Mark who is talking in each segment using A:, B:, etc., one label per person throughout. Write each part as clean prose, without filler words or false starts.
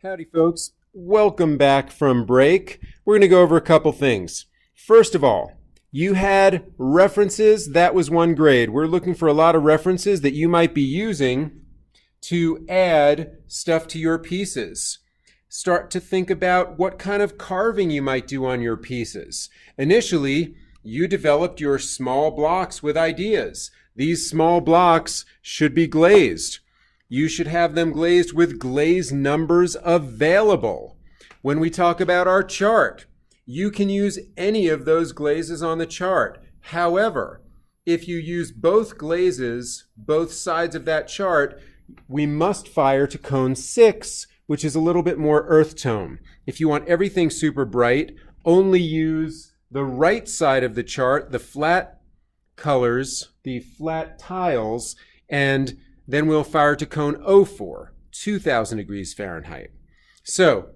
A: Howdy folks, welcome back from break. We're going to go over a couple things. First of all, you had references, that was one grade. We're looking for a lot of references that you might be using to add stuff to your pieces. Start to think about what kind of carving you might do on your pieces. Initially, you developed your small blocks with ideas. These small blocks should be glazed. You should have them glazed with glaze numbers available. When we talk about our chart, you can use any of those glazes on the chart. However, if you use both glazes, both sides of that chart, we must fire to cone 6, which is a little bit more earth tone. If you want everything super bright, only use the right side of the chart, the flat colors, the flat tiles, and then we'll fire to cone 04, 2000 degrees Fahrenheit. So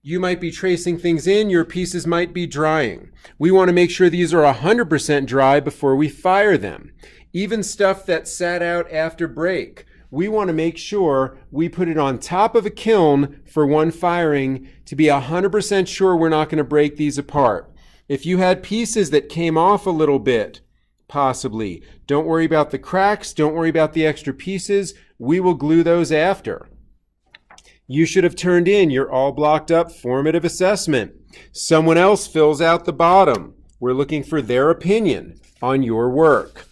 A: you might be tracing things in, your pieces might be drying. We want to make sure these are 100% dry before we fire them. Even stuff that sat out after break, we want to make sure we put it on top of a kiln for one firing to be 100% sure we're not going to break these apart. If you had pieces that came off a little bit, possibly, don't worry about the cracks, don't worry about the extra pieces, we will glue those after. You should have turned in your all blocked up formative assessment. Someone else fills out the bottom. We're looking for their opinion on your work.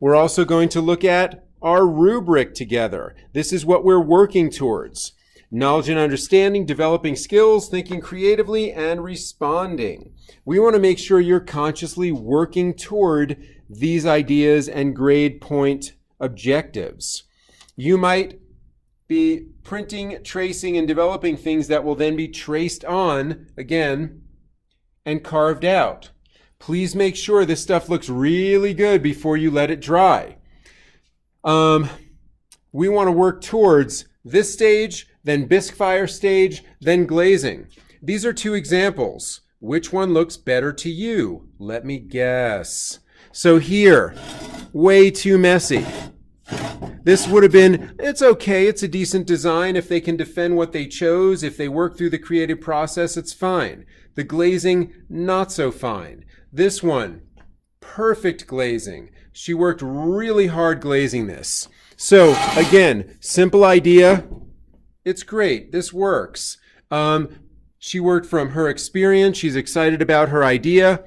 A: We're also going to look at our rubric together. This is what we're working towards. Knowledge and understanding, developing skills, thinking creatively, and responding. We want to make sure you're consciously working toward these ideas and grade point objectives. You might be printing, tracing, and developing things that will then be traced on, again, and carved out. Please make sure this stuff looks really good before you let it dry. We want to work towards this stage, then bisque fire stage, then glazing. These are two examples. Which one looks better to you? Let me guess. So here, way too messy. This would have been, it's okay, it's a decent design. If they can defend what they chose, if they work through the creative process, it's fine. The glazing, not so fine. This one, perfect glazing. She worked really hard glazing this. So again, simple idea. It's great. This works. She worked from her experience. She's excited about her idea.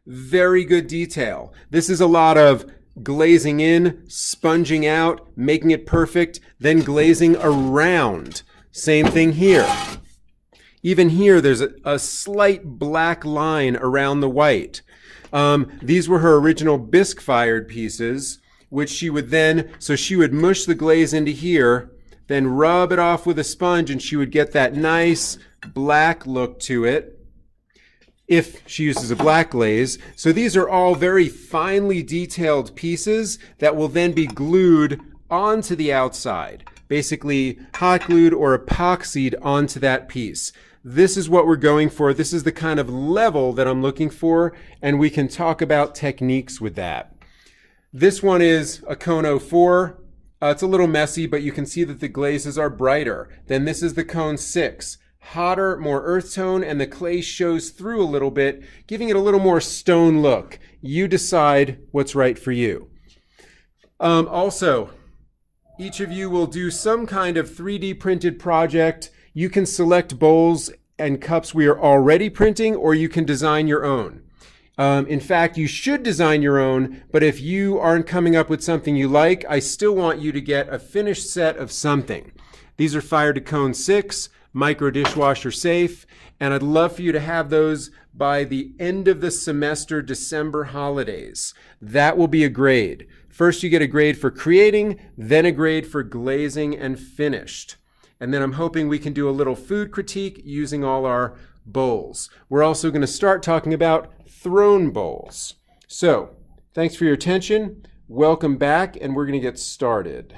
A: Very good detail. This is a lot of glazing in, sponging out, making it perfect, then glazing around. Same thing here. Even here, there's a slight black line around the white. These were her original bisque-fired pieces, which she would then, so she would mush the glaze into here, then rub it off with a sponge, and she would get that nice black look to it if she uses a black glaze. So these are all very finely detailed pieces that will then be glued onto the outside, basically hot glued or epoxied onto that piece. This is what we're going for. This is the kind of level that I'm looking for, and we can talk about techniques with that. This one is a cone 04. It's a little messy, but you can see that the glazes are brighter. Then this is the cone 6. Hotter, more earth tone, and the clay shows through a little bit, giving it a little more stone look. You decide what's right for you. Also, each of you will do some kind of 3D printed project. You can select bowls and cups we are already printing, or you can design your own. In fact, you should design your own, but if you aren't coming up with something you like, I still want you to get a finished set of something. These are fired to cone 6, micro dishwasher safe, and I'd love for you to have those by the end of the semester, December holidays. That will be a grade. First, you get a grade for creating, then a grade for glazing and finished. And then I'm hoping we can do a little food critique using all our bowls. We're also going to start talking about thrown bowls. So, thanks for your attention. Welcome back, and we're going to get started.